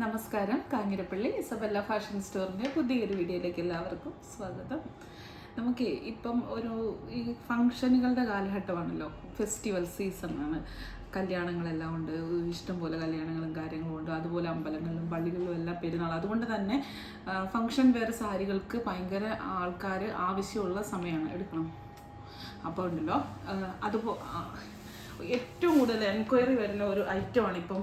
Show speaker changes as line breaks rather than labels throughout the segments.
നമസ്കാരം. Kanjirappally Isabella fashion സ്റ്റോറിൻ്റെ പുതിയൊരു വീഡിയോയിലേക്ക് എല്ലാവർക്കും സ്വാഗതം. നമുക്ക് ഇപ്പം ഈ ഫങ്ഷനുകളുടെ കാലഘട്ടമാണല്ലോ, ഫെസ്റ്റിവൽ സീസണാണ്. കല്യാണങ്ങളെല്ലാം ഉണ്ട്, ഇഷ്ടംപോലെ കല്യാണങ്ങളും കാര്യങ്ങളും ഉണ്ട്. അതുപോലെ അമ്പലങ്ങളിലും പള്ളികളിലും എല്ലാം പെരുന്നാൾ. അതുകൊണ്ട് തന്നെ ഫങ്ഷൻ വെയർ സാരികൾക്ക് ഭയങ്കര ആൾക്കാർ ആവശ്യമുള്ള സമയമാണ്, എടുക്കണം. അപ്പോൾ ഉണ്ടല്ലോ, ഏറ്റവും കൂടുതൽ എൻക്വയറി വരുന്ന ഒരു ഐറ്റമാണ് ഇപ്പം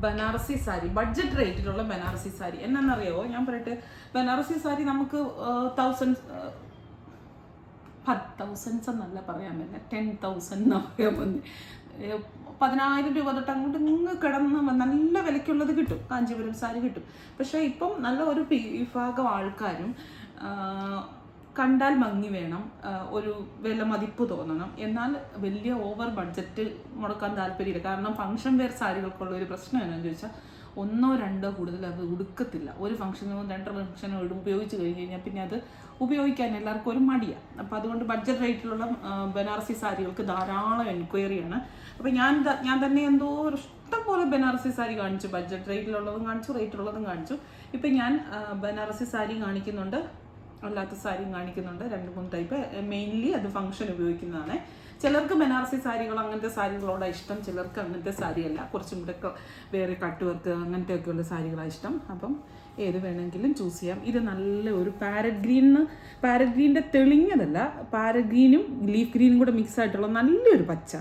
ബനാറസി സാരി. ബഡ്ജറ്റ് റേറ്റിലുള്ള ബനാറസി സാരി എന്നാണെന്നറിയാമോ? ഞാൻ പറയട്ടെ, ബനാറസി സാരി നമുക്ക് തൗസൻഡ്സ് എന്നല്ല പറയാൻ പറ്റില്ല, 10,000 എന്ന് പറയാൻ പറ്റും. 10,000 രൂപ തൊട്ട് അങ്ങോട്ട് നിങ്ങൾ കിടന്ന് നല്ല വിലയ്ക്കുള്ളത് കിട്ടും, കാഞ്ചീപുരം സാരി കിട്ടും. പക്ഷേ ഇപ്പം നല്ല ഒരു വിഭാഗം ആൾക്കാരും കണ്ടാൽ ഭംഗി വേണം, ഒരു വില മതിപ്പ് തോന്നണം, എന്നാൽ വലിയ ഓവർ ബഡ്ജറ്റ് മുടക്കാൻ താല്പര്യമില്ല. കാരണം ഫംഗ്ഷൻ വെയർ സാരികൾക്കുള്ള ഒരു പ്രശ്നം എന്നാന്ന് ചോദിച്ചാൽ, 1-2 കൂടുതൽ അത് ഉടുക്കത്തില്ല. ഒരു ഫംഗ്ഷനോ 2 ഫംഗ്ഷനോ ഉപയോഗിച്ച് കഴിഞ്ഞ് കഴിഞ്ഞാൽ പിന്നെ അത് ഉപയോഗിക്കാൻ എല്ലാവർക്കും ഒരു മടിയാണ്. അപ്പോൾ അതുകൊണ്ട് ബഡ്ജറ്റ് റേറ്റിലുള്ള ബനാറസി സാരികൾക്ക് ധാരാളം എൻക്വയറിയാണ്. അപ്പോൾ ഞാൻ തന്നെ ഇഷ്ടം പോലെ ബനാറസി സാരി കാണിച്ചു, ബഡ്ജറ്റ് റേറ്റിലുള്ളതും കാണിച്ചു, റേറ്റുള്ളതും കാണിച്ചു. ഇപ്പം ഞാൻ ബനാറസി സാരി കാണിക്കുന്നുണ്ട്, അല്ലാത്ത സാരിയും കാണിക്കുന്നുണ്ട്. 2-3 ടൈപ്പ്. മെയിൻലി അത് ഫംഗ്ഷൻ ഉപയോഗിക്കുന്നതാണ്. ചിലർക്ക് ബനാറസി സാരികൾ, അങ്ങനത്തെ സാരികളോടാണ് ഇഷ്ടം, ചിലർക്ക് അങ്ങനത്തെ സാരിയല്ല, കുറച്ചും കൂടെ വേറെ കട്ട് വർക്ക് അങ്ങനത്തെയൊക്കെയുള്ള സാരികളാണ് ഇഷ്ടം. അപ്പം ഏത് വേണമെങ്കിലും ചൂസ് ചെയ്യാം. ഇത് നല്ല ഒരു പാരറ്റ് ഗ്രീനിൻ്റെ തെളിഞ്ഞതല്ല, പാരറ്റ് ഗ്രീനും ലീഫ് ഗ്രീനും കൂടെ മിക്സ് ആയിട്ടുള്ള നല്ലൊരു പച്ച.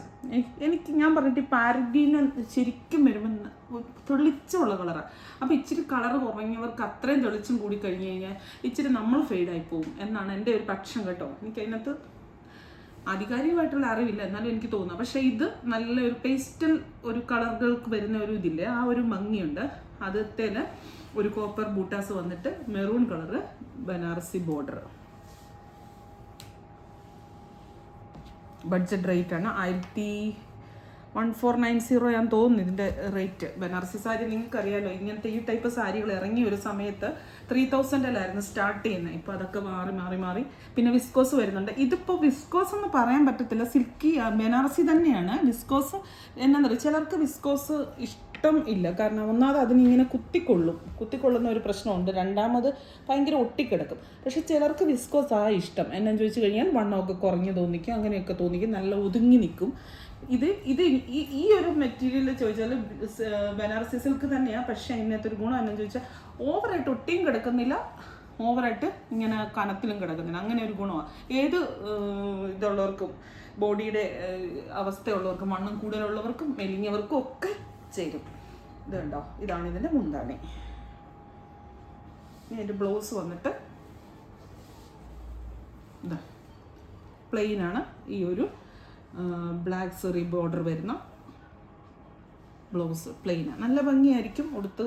ഞാൻ പറഞ്ഞിട്ട് പാരറ്റ് ഗ്രീൻ ശരിക്കും വരുമ്പോൾ തെളിച്ചുള്ള കളറാണ്. അപ്പോൾ ഇച്ചിരി കളർ കുറഞ്ഞവർക്ക് അത്രയും തെളിച്ചും കൂടി കഴിഞ്ഞ് കഴിഞ്ഞാൽ ഇച്ചിരി നമ്മൾ ഫെയ്ഡായി പോകും എന്നാണ് എൻ്റെ ഒരു പക്ഷം കേട്ടോ. എനിക്ക് അതിനകത്ത് ആധികാരികമായിട്ടുള്ള അറിവില്ല, എന്നാലും എനിക്ക് തോന്നുന്നു. പക്ഷേ ഇത് നല്ലൊരു പേസ്റ്റൽ ഒരു കളറുകൾക്ക് വരുന്ന ഒരു ഇതില്ലേ, ആ ഒരു ഭംഗിയുണ്ട്. അതിൽ ഒരു കോപ്പർ ബൂട്ടാസ് വന്നിട്ട് maroon colour Banarasi border. Budget rate ആണ് 1490 ഞാൻ തോന്നുന്നു ഇതിൻ്റെ റേറ്റ്. ബനാറസി സാരി നിങ്ങൾക്കറിയാലോ, ഇങ്ങനത്തെ ഈ ടൈപ്പ് സാരികൾ ഇറങ്ങിയ ഒരു സമയത്ത് 3000-ലായിരുന്നു സ്റ്റാർട്ട് ചെയ്യുന്നത്. ഇപ്പോൾ അതൊക്കെ മാറി പിന്നെ വിസ്കോസ് വരുന്നുണ്ട്. ഇതിപ്പോൾ വിസ്കോസ് എന്ന് പറയാൻ പറ്റത്തില്ല, സിൽക്കി ബനാറസി തന്നെയാണ്. വിസ്കോസ് എന്നാന്ന് പറയുക, ചിലർക്ക് വിസ്കോസ് ഇഷ്ടം ഇല്ല. കാരണം ഒന്നാമത് അതിനിങ്ങനെ കുത്തിക്കൊള്ളുന്ന ഒരു പ്രശ്നമുണ്ട്, രണ്ടാമത് ഭയങ്കര ഒട്ടിക്കിടക്കും. പക്ഷെ ചിലർക്ക് വിസ്കോസ് ഇഷ്ടം. എന്നാന്ന് ചോദിച്ചു കഴിഞ്ഞാൽ വണ്ണമൊക്കെ കുറഞ്ഞു തോന്നിക്കും, അങ്ങനെയൊക്കെ തോന്നിക്കും, നല്ല ഒതുങ്ങി നിൽക്കും. ഇത് ഈ ഒരു മെറ്റീരിയൽ ചോദിച്ചാൽ ബനാറസി സിൽക്ക് തന്നെയാണ്. പക്ഷേ അതിനകത്ത് ഒരു ഗുണം എന്നാന്ന് ചോദിച്ചാൽ, ഓവറായിട്ട് ഒട്ടിയും കിടക്കുന്നില്ല, ഓവറായിട്ട് ഇങ്ങനെ കനത്തിലും കിടക്കുന്നില്ല. അങ്ങനെ ഒരു ഗുണമാണ്. ഏത് ഇതുള്ളവർക്കും, ബോഡിയുടെ അവസ്ഥയുള്ളവർക്കും, വണ്ണം കൂടുതലുള്ളവർക്കും മെലിഞ്ഞവർക്കും ഒക്കെ ചേരും. ഇത് കണ്ടോ, ഇതാണ് ഇതിൻ്റെ മുന്താണി. ഇതിൻ്റെ ബ്ലൗസ് വന്നിട്ട് ഇതാ പ്ലെയിനാണ്. ഈ ഒരു ബ്ലാക്ക് സെറി ബോർഡർ വരുന്ന ബ്ലൗസ് പ്ലെയിനാണ്. നല്ല ഭംഗിയായിരിക്കും. ഉടുത്ത്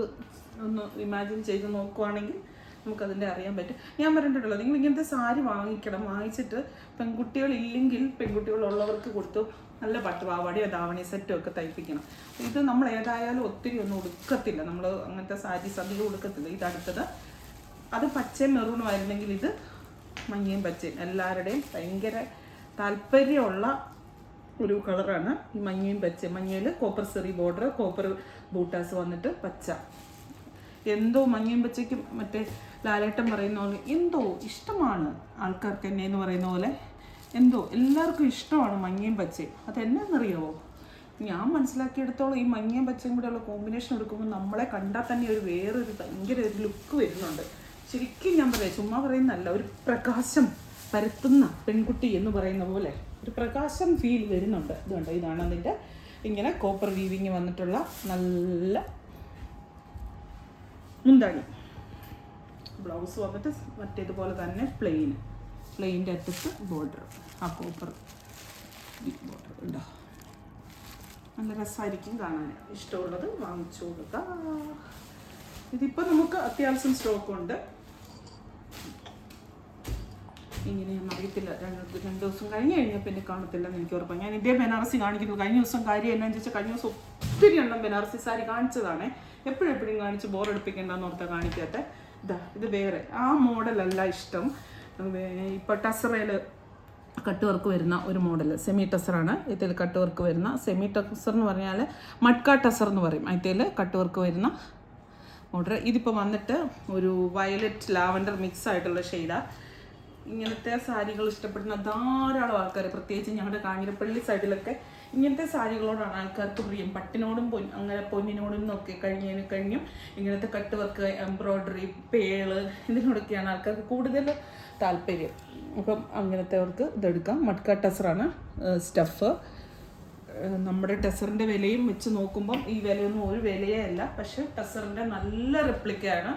ഒന്ന് ഇമാജിൻ ചെയ്ത് നോക്കുവാണെങ്കിൽ നമുക്കതിൻ്റെ അറിയാൻ പറ്റും. ഞാൻ പറഞ്ഞിട്ടുണ്ടല്ലോ, നിങ്ങൾ ഇങ്ങനത്തെ സാരി വാങ്ങിച്ചിട്ട് പെൺകുട്ടികളില്ലെങ്കിൽ പെൺകുട്ടികളുള്ളവർക്ക് കൊടുത്തു നല്ല പട്ടുപാവാടിയോ ധാവണി സെറ്റോ ഒക്കെ തയ്പ്പിക്കണം. ഇത് നമ്മൾ ഏതായാലും ഒത്തിരി ഒന്നും ഉടുക്കത്തില്ല, നമ്മൾ അങ്ങനത്തെ സാരീസ് അധികം ഉടുക്കത്തില്ല. ഇതടുത്തത് അത് പച്ചയും മെറൂണും ആയിരുന്നെങ്കിൽ ഇത് മഞ്ഞയും പച്ചയും എല്ലാവരുടെയും ഭയങ്കര താല്പര്യമുള്ള ഒരു കളറാണ് ഈ മഞ്ഞയും പച്ച. മഞ്ഞയിൽ കോപ്പർ സെറി ബോർഡർ, കോപ്പർ ബൂട്ടാസ് വന്നിട്ട് പച്ച. എന്തോ മഞ്ഞയും പച്ചയ്ക്കും മറ്റേ ലാലേട്ടൻ പറയുന്ന പോലെ എന്തോ ഇഷ്ടമാണ് ആൾക്കാർക്ക്, എന്നെ എന്ന് പറയുന്ന പോലെ എന്തോ എല്ലാവർക്കും ഇഷ്ടമാണ് മഞ്ഞയും പച്ചയും. അതെന്നാന്നറിയാവോ? ഞാൻ മനസ്സിലാക്കിയെടുത്തോളം ഈ മഞ്ഞയും പച്ചയും കൂടെയുള്ള കോമ്പിനേഷൻ എടുക്കുമ്പോൾ നമ്മളെ കണ്ടാൽ തന്നെ ഒരു വേറൊരു ഭയങ്കര ഒരു ലുക്ക് വരുന്നുണ്ട്. ശരിക്കും ഞാൻ പറയാം, ചുമ്മാ പറയുന്നതല്ല, ഒരു പ്രകാശം പരത്തുന്ന പെൺകുട്ടി എന്ന് പറയുന്ന പോലെ ഒരു പ്രകാശം ഫീൽ വരുന്നുണ്ട്. ഇതുണ്ട്, ഇതാണ് അതിൻ്റെ ഇങ്ങനെ കോപ്പർ വീവിങ് വന്നിട്ടുള്ള നല്ല മുന്താണി. ബ്ലൗസ് വന്നിട്ട് മറ്റേതുപോലെ തന്നെ പ്ലെയിൻ്റെ അറ്റത്ത് ബോർഡർ, ആ കോപ്പർ ബോർഡർ ഉണ്ടോ. നല്ല രസമായിരിക്കും കാണാൻ. ഇഷ്ടമുള്ളത് വാങ്ങിച്ചു കൊടുക്കുക. ഇതിപ്പോൾ നമുക്ക് അത്യാവശ്യം സ്റ്റോക്കുണ്ട്. ഇങ്ങനെയൊന്നും അറിയത്തില്ല, 2 ദിവസം കഴിഞ്ഞാൽ പിന്നെ കാണത്തില്ലെന്ന് എനിക്ക് ഉറപ്പാണ്. ഞാൻ ഇതേ ബനാറസി കാണിക്കുന്നു. കഴിഞ്ഞ ദിവസം കാര്യം എന്നാന്ന് ചോദിച്ചാൽ, കഴിഞ്ഞ ദിവസം ഒത്തിരി എണ്ണം ബനാറസി സാരി കാണിച്ചതാണ്. എപ്പോഴും കാണിച്ച് ബോറടിപ്പിക്കേണ്ടെന്ന് ഓർത്താൽ കാണിക്കാത്ത. ഇത് വേറെ ആ മോഡലല്ല ഇഷ്ടം. ഇപ്പോൾ ടസറയിൽ കട്ട് വർക്ക് വരുന്ന ഒരു മോഡൽ സെമി ടസറാണ്. ഇതിൽ കട്ട് വർക്ക് വരുന്ന സെമി ടസർ എന്ന് പറഞ്ഞാൽ മഡ്ക ടസർ എന്ന് പറയും. അതിൽ കട്ട് വർക്ക് വരുന്ന മോഡൽ. ഇതിപ്പോൾ വന്നിട്ട് ഒരു വയലറ്റ് ലാവൻഡർ മിക്സ് ആയിട്ടുള്ള ഷെയ്ഡാണ്. ഇങ്ങനത്തെ സാരികൾ ഇഷ്ടപ്പെടുന്ന ധാരാളം ആൾക്കാർ, പ്രത്യേകിച്ച് ഞങ്ങളുടെ കാഞ്ഞിരപ്പള്ളി സൈഡിലൊക്കെ ഇങ്ങനത്തെ സാരികളോടാണ് ആൾക്കാർക്ക് പ്രിയം. പട്ടിനോടും അങ്ങനെ പൊന്നിനോടും എന്നൊക്കെ കഴിഞ്ഞും ഇങ്ങനത്തെ കട്ട് വർക്ക്, എംബ്രോയ്ഡറി, പേള് ഇതിനോടൊക്കെയാണ് ആൾക്കാർക്ക് കൂടുതൽ താല്പര്യം. അപ്പം അങ്ങനത്തെവർക്ക് ഇതെടുക്കാം. മഡ്ക ടസറാണ് സ്റ്റഫ്. നമ്മുടെ ടസറിൻ്റെ വിലയും വെച്ച് നോക്കുമ്പം ഈ വിലയൊന്നും ഒരു വിലയേ അല്ല. പക്ഷെ ടസറിൻ്റെ നല്ല റെപ്ലിക്കയാണ്,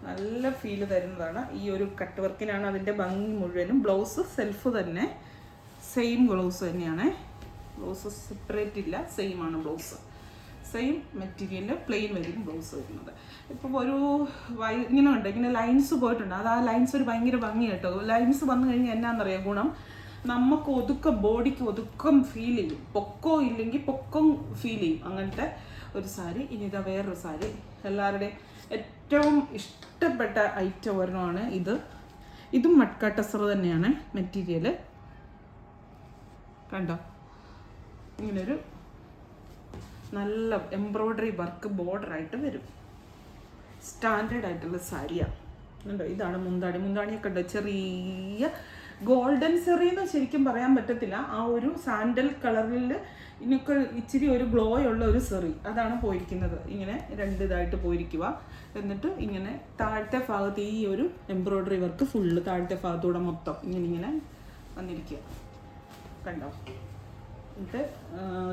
നല്ല ഫീല് തരുന്നതാണ്. ഈ ഒരു കട്ട് വർക്കിനാണ് അതിൻ്റെ ഭംഗി മുഴുവനും. ബ്ലൗസ് സെൽഫ് തന്നെ, സെയിം ബ്ലൗസ് തന്നെയാണ്. ബ്ലൗസ് സെപ്പറേറ്റ് ഇല്ല, സെയിം ആണ് ബ്ലൗസ്. സെയിം മെറ്റീരിയലിൽ പ്ലെയിൻ വരും ബ്ലൗസ് വരുന്നത്. ഇപ്പം ഒരു ഇങ്ങനെ ഉണ്ട്, ഇങ്ങനെ ലൈൻസ് പോയിട്ടുണ്ട്. അത് ആ ലൈൻസ് ഒരു ഭയങ്കര ഭംഗി കേട്ടോ. ലൈൻസ് വന്നു കഴിഞ്ഞാൽ എന്നാണെന്നറിയാം ഗുണം, നമുക്ക് ഒതുക്കം, ബോഡിക്ക് ഒതുക്കം ഫീൽ ചെയ്യും. പൊക്കം ഇല്ലെങ്കിൽ പൊക്കം ഫീൽ ചെയ്യും. അങ്ങനത്തെ ഒരു സാരി. ഇനി ഇതാ വേറൊരു സാരി, എല്ലാവരുടെയും ഏറ്റവും ഇഷ്ടപ്പെട്ട ഐറ്റം ഒരെണ്ണമാണ് ഇത്. ഇതും മഡ്ക ടസർ തന്നെയാണ് മെറ്റീരിയൽ. കണ്ടോ, ഇങ്ങനൊരു നല്ല എംബ്രോയ്ഡറി വർക്ക് ബോർഡറായിട്ട് വരും. സ്റ്റാൻഡേർഡ് ആയിട്ടുള്ള സാരിയാണ്. കണ്ടോ, ഇതാണ് മുന്താണി. മുന്താണിയൊക്കെ ഉണ്ടോ, ചെറിയ ഗോൾഡൻ സെറിന്ന് ശരിക്കും പറയാൻ പറ്റത്തില്ല. ആ ഒരു സാൻഡൽ കളറിൽ ഇതിനൊക്കെ ഇച്ചിരി ഒരു ഗ്ലോ ഉള്ള ഒരു സെറി, അതാണ് പോയിരിക്കുന്നത്. ഇങ്ങനെ രണ്ട് ഇതായിട്ട് പോയിരിക്കുക. എന്നിട്ട് ഇങ്ങനെ താഴത്തെ ഭാഗത്ത് ഈ ഒരു എംബ്രോയ്ഡറി വർക്ക് ഫുള്ള് താഴത്തെ ഭാഗത്തൂടെ മൊത്തം ഇങ്ങനെ വന്നിരിക്കുക. കണ്ടോ, ഇത്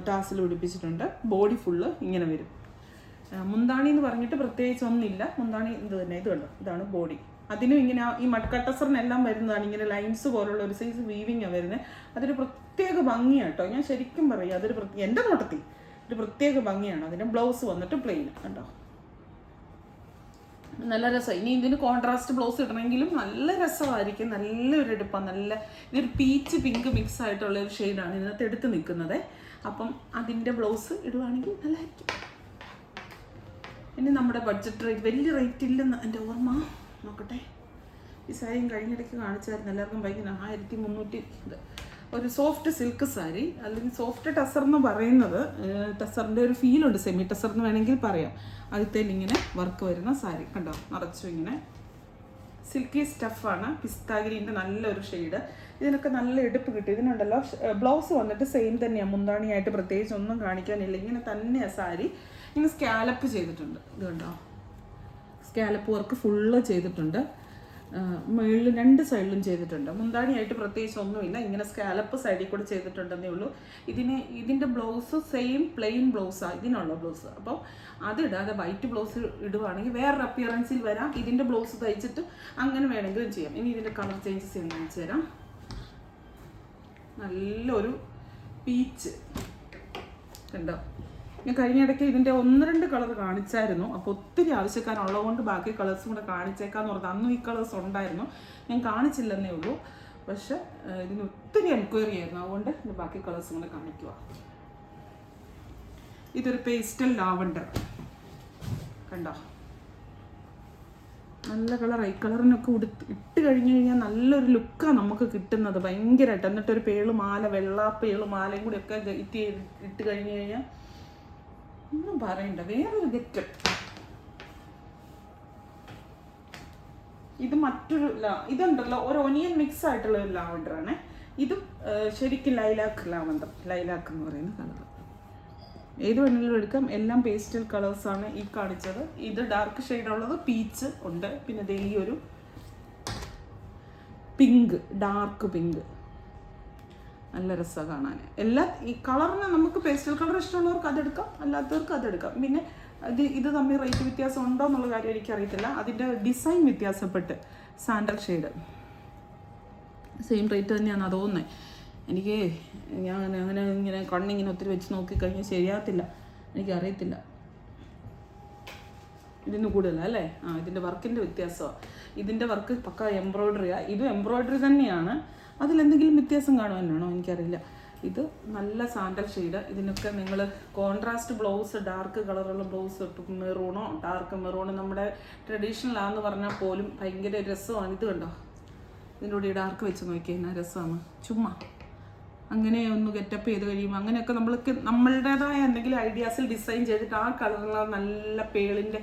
ടാസിൽ പിടിപ്പിച്ചിട്ടുണ്ട്. ബോഡി ഫുള്ള് ഇങ്ങനെ വരും. മുന്താണി എന്ന് പറഞ്ഞിട്ട് പ്രത്യേകിച്ച് ഒന്നുമില്ല. മുന്താണി ഇത് തന്നെ. ഇത് കണ്ടോ, ഇതാണ് ബോഡി. അതിനും ഇങ്ങനെ ഈ മഡ്ക ടസറിനെല്ലാം വരുന്നതാണ് ഇങ്ങനെ ലൈൻസ് പോലുള്ള ഒരു സൈസ് വീവിങ്ങാണ് വരുന്നത്. അതൊരു പ്രത്യേക ഭംഗിയാണ് കേട്ടോ. ഞാൻ ശരിക്കും പറയാം, അതൊരു എൻ്റെ നോട്ടത്തിൽ ഒരു പ്രത്യേക ഭംഗിയാണ്. അതിൻ്റെ ബ്ലൗസ് വന്നിട്ട് പ്ലെയിൻ. കണ്ടോ, നല്ല രസം. ഇനി ഇതിന് കോൺട്രാസ്റ്റ് ബ്ലൗസ് ഇടണമെങ്കിലും നല്ല രസമായിരിക്കും. നല്ലൊരു എടുപ്പാണ്. നല്ല ഇതൊരു പീച്ച് പിങ്ക് മിക്സ് ആയിട്ടുള്ള ഒരു ഷെയ്ഡാണ് ഇതിനകത്ത് എടുത്ത് നിൽക്കുന്നത്. അപ്പം അതിൻ്റെ ബ്ലൗസ് ഇടുവാണെങ്കിൽ നല്ലതായിരിക്കും. ഇനി നമ്മുടെ ബഡ്ജറ്റ് റേറ്റ്, വലിയ റേറ്റ് ഇല്ലെന്ന് എൻ്റെ ഓർമ്മ. നോക്കട്ടെ, ഈ സാരിയും കഴിഞ്ഞിടയ്ക്ക് കാണിച്ചായിരുന്നു. എല്ലാവർക്കും ഭയങ്കര 1300 ഇത്. ഒരു സോഫ്റ്റ് സിൽക്ക് സാരി, അല്ലെങ്കിൽ സോഫ്റ്റ് ടസർ എന്ന് പറയുന്നത്. ടസറിൻ്റെ ഒരു ഫീലുണ്ട്, സെമി ടസർ എന്ന് വേണമെങ്കിൽ പറയാം. അടുത്തേൽ ഇങ്ങനെ വർക്ക് വരുന്ന സാരി കണ്ടോ, നിറച്ചു ഇങ്ങനെ സിൽക്കി സ്റ്റഫാണ്. പിസ്താഗ്രീൻ്റെ നല്ലൊരു ഷെയ്ഡ്. ഇതിനൊക്കെ നല്ല എടുപ്പ് കിട്ടും. ഇതിനുണ്ടല്ലോ ബ്ലൗസ് വന്നിട്ട് സെയിം തന്നെയാണ്. മുന്താണിയായിട്ട് പ്രത്യേകിച്ച് ഒന്നും കാണിക്കാനില്ല. ഇങ്ങനെ തന്നെയാണ് സാരി. ഇങ്ങനെ സ്കാലപ്പ് ചെയ്തിട്ടുണ്ട്. ഇത് കണ്ടോ, സ്കാലപ്പ് വർക്ക് ഫുള്ള് ചെയ്തിട്ടുണ്ട്. മുകളിലും രണ്ട് സൈഡിലും ചെയ്തിട്ടുണ്ട്. മുന്താണിയായിട്ട് പ്രത്യേകിച്ച് ഒന്നുമില്ല. ഇങ്ങനെ സ്കാലപ്പ് സൈഡിൽ കൂടെ ചെയ്തിട്ടുണ്ടെന്നേ ഉള്ളൂ. ഇതിൻ്റെ ബ്ലൗസ് സെയിം പ്ലെയിൻ ബ്ലൗസാണ് ഇതിനുള്ള ബ്ലൗസ്. അപ്പോൾ അതിടാതെ വൈറ്റ് ബ്ലൗസ് ഇടുവാണെങ്കിൽ വേറൊരു അപ്പിയറൻസിൽ വരാം. ഇതിൻ്റെ ബ്ലൗസ് തയ്ച്ചിട്ട് അങ്ങനെ വേണമെങ്കിലും ചെയ്യാം. ഇനി ഇതിൻ്റെ കളർ ചേഞ്ചസ് ഞാൻ കാണിച്ചു തരാം. നല്ലൊരു പീച്ച് കണ്ടോ. ഞാൻ കഴിഞ്ഞിടയ്ക്ക് ഇതിൻ്റെ 1-2 കളർ കാണിച്ചായിരുന്നു. അപ്പോൾ ഒത്തിരി ആവശ്യക്കാരുള്ളതുകൊണ്ട് ബാക്കി കളേഴ്സും കൂടെ കാണിച്ചേക്കാന്ന് പറഞ്ഞത്. അന്നും ഈ കളേഴ്സ് ഉണ്ടായിരുന്നു, ഞാൻ കാണിച്ചില്ലെന്നേ ഉള്ളൂ. പക്ഷെ ഇതിന് ഒത്തിരി എൻക്വയറി ആയിരുന്നു, അതുകൊണ്ട് ബാക്കി കളേഴ്സും കൂടെ കാണിക്കുക. ഇതൊരു പേസ്റ്റൽ ലാവൻഡർ കണ്ടോ, നല്ല കളർ. ഈ കളറിനൊക്കെ ഇട്ട് കഴിഞ്ഞ് കഴിഞ്ഞാൽ നല്ലൊരു ലുക്കാണ് നമുക്ക് കിട്ടുന്നത് ഭയങ്കരമായിട്ട്. എന്നിട്ടൊരു പേളുമാല, വെള്ള പേളുമാലയും കൂടി ഒക്കെ ഇട്ട് കഴിഞ്ഞ് കഴിഞ്ഞാൽ ഒന്നും പറയണ്ട, വേറൊരു ഗെറ്റ്. ഇത് മറ്റൊരു ഇതുണ്ടല്ലോ, ഒരു ഒനിയൻ മിക്സ് ആയിട്ടുള്ള ഒരു ലാവൻഡറാണ്. ഇതും ശരിക്കും ലൈലാക്ക് ലാവൻഡർ, ലൈലാക്ക് എന്ന് പറയുന്ന കളർ. ഏത് വേണമെങ്കിലും എടുക്കാം. എല്ലാം പേസ്റ്റൽ കളേഴ്സാണ് ഈ കാണിച്ചത്. ഇത് ഡാർക്ക് ഷെയ്ഡുള്ളത് പീച്ച് ഉണ്ട്. പിന്നെ ദേ ഈ ഒരു പിങ്ക്, ഡാർക്ക് പിങ്ക്, നല്ല രസമാണ് കാണാൻ. ഈ കളറിന് നമുക്ക് പേസ്റ്റൽ കളർ ഇഷ്ടമുള്ളവർക്ക് അതെടുക്കാം, അല്ലാത്തവർക്ക് അതെടുക്കാം. പിന്നെ ഇത് തമ്മിൽ റേറ്റ് വ്യത്യാസം ഉണ്ടോ എന്നുള്ള കാര്യം എനിക്കറിയത്തില്ല. അതിൻ്റെ ഡിസൈൻ വ്യത്യാസപ്പെട്ട് സാൻഡൽ ഷെയ്ഡ് സെയിം റേറ്റ് തന്നെയാണ് തോന്നുന്നത് എനിക്ക്. ഞാൻ അങ്ങനെ ഇങ്ങനെ കണ്ണിങ്ങനെ ഒത്തിരി വെച്ച് നോക്കിക്കഴിഞ്ഞാൽ ശരിയാകത്തില്ല, എനിക്കറിയത്തില്ല. ഇതിന് കൂടുതലാണ് അല്ലേ? ഇതിൻ്റെ വർക്കിൻ്റെ വ്യത്യാസമാണ്. ഇതിൻ്റെ വർക്ക് പക്ക എംബ്രോയ്ഡറിയാണ്. ഇതും എംബ്രോയ്ഡറി തന്നെയാണ്. അതിലെന്തെങ്കിലും വ്യത്യാസം കാണുവാനാണോ എനിക്കറിയില്ല. ഇത് നല്ല സാൻഡൽ ഷെയ്ഡ്. ഇതിനൊക്കെ നിങ്ങൾ കോൺട്രാസ്റ്റ് ബ്ലൗസ്, ഡാർക്ക് കളറുള്ള ബ്ലൗസ് ഇട്ട് മെറൂണോ ഡാർക്ക് മെറൂണോ നമ്മുടെ ട്രഡീഷണൽ ആണെന്ന് പറഞ്ഞാൽ പോലും ഭയങ്കര രസമാണ്. ഇത് കണ്ടോ, ഇതിൻ്റെ കൂടെ ഡാർക്ക് വെച്ച് നോക്കിയാൽ എന്നാ രസമാണ്. ചുമ്മാ അങ്ങനെ ഒന്ന് ഗെറ്റപ്പ് ചെയ്ത് കഴിയുമ്പോൾ അങ്ങനെയൊക്കെ നമ്മളുടേതായ എന്തെങ്കിലും ഐഡിയാസിൽ ഡിസൈൻ ചെയ്തിട്ട് ആ കളറുള്ള നല്ല പേളിൻ്റെ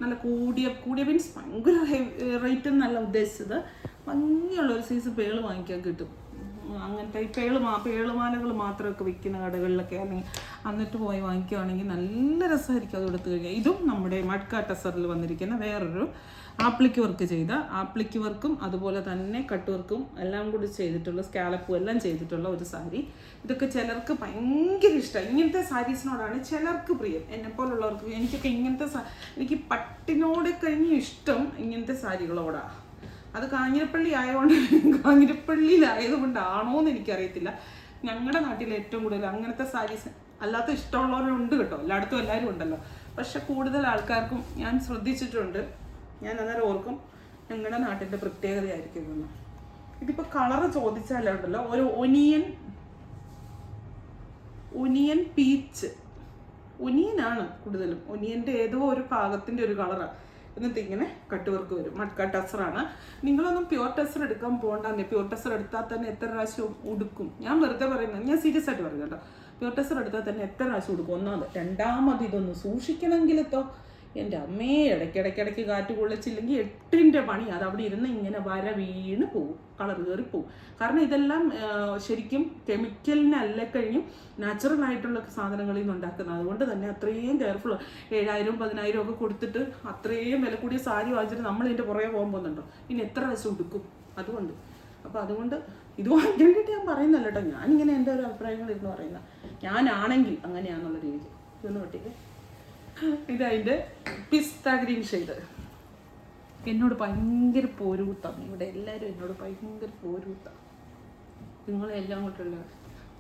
നല്ല കൂടിയ മീൻസ് ഭയങ്കര റേറ്റ് എന്നല്ല ഉദ്ദേശിച്ചത്, ഭംഗിയുള്ള ഒരു സൈസ് പേള് വാങ്ങിക്കാൻ കിട്ടും. അങ്ങനത്തെ ഈ പേളുമാലകൾ മാത്രമൊക്കെ വിൽക്കുന്ന കടകളിലൊക്കെ അല്ലെങ്കിൽ എന്നിട്ട് പോയി വാങ്ങിക്കുകയാണെങ്കിൽ നല്ല രസമായിരിക്കും അത് എടുത്തു കഴിഞ്ഞാൽ. ഇതും നമ്മുടെ മഡ്ക ടെസറിൽ വന്നിരിക്കുന്ന വേറൊരു ആപ്ലിക്ക് വർക്ക് ചെയ്ത ആപ്ലിക്ക് വർക്കും അതുപോലെ തന്നെ കട്ട് വർക്കും എല്ലാം കൂടി ചെയ്തിട്ടുള്ള സ്കാലപ്പും എല്ലാം ചെയ്തിട്ടുള്ള ഒരു സാരി. ഇതൊക്കെ ചിലർക്ക് ഭയങ്കര ഇഷ്ടം. ഇങ്ങനത്തെ സാരീസിനോടാണ് ചിലർക്ക് പ്രിയം, എന്നെപ്പോലുള്ളവർക്ക്. എനിക്കൊക്കെ ഇങ്ങനത്തെ എനിക്ക് പട്ടിനോട് കഴിഞ്ഞ് ഇഷ്ടം ഇങ്ങനത്തെ സാരികളോടാണ്. അത് കാഞ്ഞിരപ്പള്ളിയിലായതുകൊണ്ടാണോ എന്ന് എനിക്കറിയത്തില്ല. ഞങ്ങളുടെ നാട്ടിൽ ഏറ്റവും കൂടുതൽ അങ്ങനത്തെ സാരീസ് അല്ലാത്ത ഇഷ്ടമുള്ളവരുണ്ട് കേട്ടോ, എല്ലായിടത്തും എല്ലാവരും ഉണ്ടല്ലോ. പക്ഷെ കൂടുതൽ ആൾക്കാർക്കും ഞാൻ ശ്രദ്ധിച്ചിട്ടുണ്ട്, ഞാൻ അന്നേരം ഓർക്കും ഞങ്ങളുടെ നാട്ടിൻ്റെ പ്രത്യേകതയായിരിക്കും ഇതൊന്ന്. ഇതിപ്പോൾ കളറ് ചോദിച്ചാലുണ്ടല്ലോ, ഒരു ഒനിയൻ പീച്ച്, ഒനിയനാണ് കൂടുതലും, ഒനിയൻ്റെ ഏതോ ഒരു പാകത്തിൻ്റെ ഒരു കളറാണ്. എന്നിട്ട് ഇങ്ങനെ കട്ട് വർക്ക് വരും. മഡ്ക ടെസറാണ്. നിങ്ങളൊന്നും പ്യുവർ ടെസർ എടുക്കാൻ പോകണ്ടെന്നേ. പ്യുവർ ടെസർ എടുത്താൽ തന്നെ എത്ര പ്രാവശ്യം ഉടുക്കും? ഞാൻ വെറുതെ പറയുന്നത്, ഞാൻ സീരിയസ് ആയിട്ട് പറയുന്നത് കേട്ടോ. പ്യുവർ ടെസർ എടുത്താൽ തന്നെ എത്ര പ്രാവശ്യം ഉടുക്കും? ഒന്നാമത്. രണ്ടാമത് ഇതൊന്ന് സൂക്ഷിക്കണമെങ്കിലെത്തോ എൻ്റെ അമ്മയെ ഇടയ്ക്കിടയ്ക്ക് കാറ്റ് കൊള്ളിച്ചില്ലെങ്കിൽ 8ൻ്റെ പണി. അത് അവിടെ ഇരുന്ന് ഇങ്ങനെ വര വീണ് പോവും, കളർ കയറി പോവും. കാരണം ഇതെല്ലാം ശരിക്കും കെമിക്കലിനല്ല കഴിഞ്ഞും നാച്ചുറൽ ആയിട്ടുള്ള സാധനങ്ങളിൽ നിന്ന് ഉണ്ടാക്കുന്നത്. അതുകൊണ്ട് തന്നെ അത്രയും കെയർഫുൾ. 7,000 10,000 ഒക്കെ കൊടുത്തിട്ട് അത്രയും വില കൂടിയ സാരി വാങ്ങിച്ചിട്ട് നമ്മൾ ഇതിൻ്റെ പുറകെ പോകാൻ പോകുന്നുണ്ടോ? ഇനി എത്ര പ്രാവശ്യം ഉടുക്കും? അതുകൊണ്ട് അതുകൊണ്ട് ഇത് വാങ്ങിക്കാൻ വേണ്ടിയിട്ട് ഞാൻ പറയുന്നല്ല കേട്ടോ. ഞാനിങ്ങനെ എൻ്റെ ഒരു അഭിപ്രായങ്ങൾ ഇരുന്ന് പറയുന്നത്. ഞാനാണെങ്കിൽ അങ്ങനെയാണെന്നുള്ള രീതിക്ക്. ഇതൊന്ന് പറ്റിക്ക്. ഇതതിൻ്റെ പിസ്ത ഗ്രീൻ ഷെയ്ഡ്. എന്നോട് ഭയങ്കര പോരൂത്താണ് ഇവിടെ എല്ലാവരും, എന്നോട് ഭയങ്കര പോരൂത്താണ്. നിങ്ങളെല്ലാം കൊണ്ടുള്ള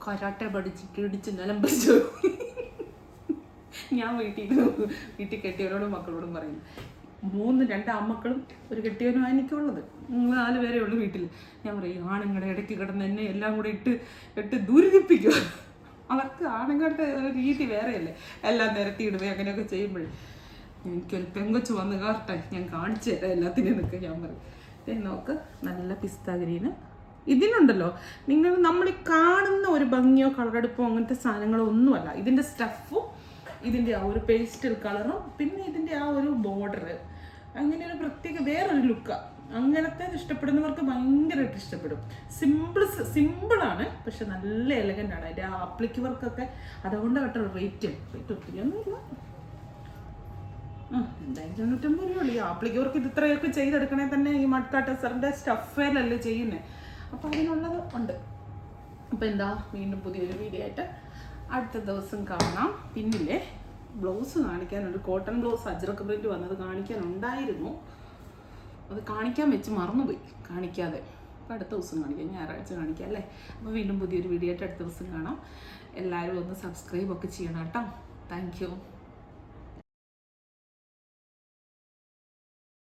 കരാട്ടെ പഠിച്ചിട്ട് ഇടിച്ച് നിലം പറിച്ചു. ഞാൻ വീട്ടിൽ കെട്ടിയവരോടും മക്കളോടും പറയുന്നു, 2 ആൺമക്കളും ഒരു കെട്ടിയവനുമാണ് എനിക്കുള്ളത്. 4 പേരേ ഉള്ളൂ വീട്ടിൽ. ഞാൻ പറയും, ആണുങ്ങളുടെ ഇടയ്ക്ക് കിടന്ന് എന്നെ എല്ലാം കൂടെ ഇട്ട് ദുരിതിപ്പിക്കുക. അവർക്ക് ആണുങ്ങളുടെ രീതി വേറെയല്ലേ, എല്ലാം നിരത്തിയിടുക അങ്ങനെയൊക്കെ ചെയ്യുമ്പോഴേ. എനിക്കൊരു പെങ്കൊച്ച് വന്ന് കാർട്ടെ, ഞാൻ കാണിച്ചു തരാം എല്ലാത്തിനും എന്നൊക്കെ ഞാൻ പറയും. നോക്ക്, നല്ല പിസ്ത ഗ്രീന്. ഇതിനുണ്ടല്ലോ നമ്മൾ കാണുന്ന ഒരു ഭംഗിയോ കളറെടുപ്പോ അങ്ങനത്തെ സാധനങ്ങളോ ഒന്നുമല്ല. ഇതിൻ്റെ സ്റ്റഫും ഇതിൻ്റെ ആ ഒരു പേസ്റ്റൽ കളറും പിന്നെ ഇതിൻ്റെ ആ ഒരു ബോർഡർ അങ്ങനെ ഒരു പ്രത്യേക വേറൊരു ലുക്കാണ്. അങ്ങനത്തെ ഇഷ്ടപ്പെടുന്നവർക്ക് ഭയങ്കരമായിട്ട് ഇഷ്ടപ്പെടും. സിമ്പിളാണ്, പക്ഷെ നല്ല എലഗൻ്റ് ആണ്. അതിൻ്റെ ആ ആപ്ലിക്ക് വർക്കൊക്കെ അതുകൊണ്ട് കേട്ടോ റേറ്റ് ഒത്തിരിയൊന്നുമില്ല. 2,950 രൂപയുള്ളൂ. ഈ ആപ്ലിക്ക് വർക്ക് ഇത് ഇത്രയൊക്കെ ചെയ്തെടുക്കണേ തന്നെ ഈ മഡ്ക ടെസറിൻ്റെ സ്റ്റഫേലല്ലേ ചെയ്യുന്നത്. അപ്പോൾ അതിനുള്ളത് ഉണ്ട്. അപ്പോൾ എന്താ, വീണ്ടും പുതിയൊരു വീഡിയോ ആയിട്ട് അടുത്ത ദിവസം കാണാം. പിന്നില്ലേ blouse കാണിക്കാനുണ്ട്. Cotton blouse Ajrakh print വന്നത് കാണിക്കാനുണ്ടായിരുന്നു. അത് കാണിക്കാൻ വെച്ച് മറന്നുപോയി, കാണിക്കാതെ. അപ്പോൾ അടുത്ത ദിവസം കാണിക്കാം, ഞായറാഴ്ച കാണിക്കാം അല്ലേ. അപ്പോൾ വീണ്ടും പുതിയൊരു വീഡിയോ ആയിട്ട് അടുത്ത ദിവസം കാണാം. എല്ലാവരും ഒന്ന് സബ്സ്ക്രൈബ് ഒക്കെ ചെയ്യണം കേട്ടോ. Thank you.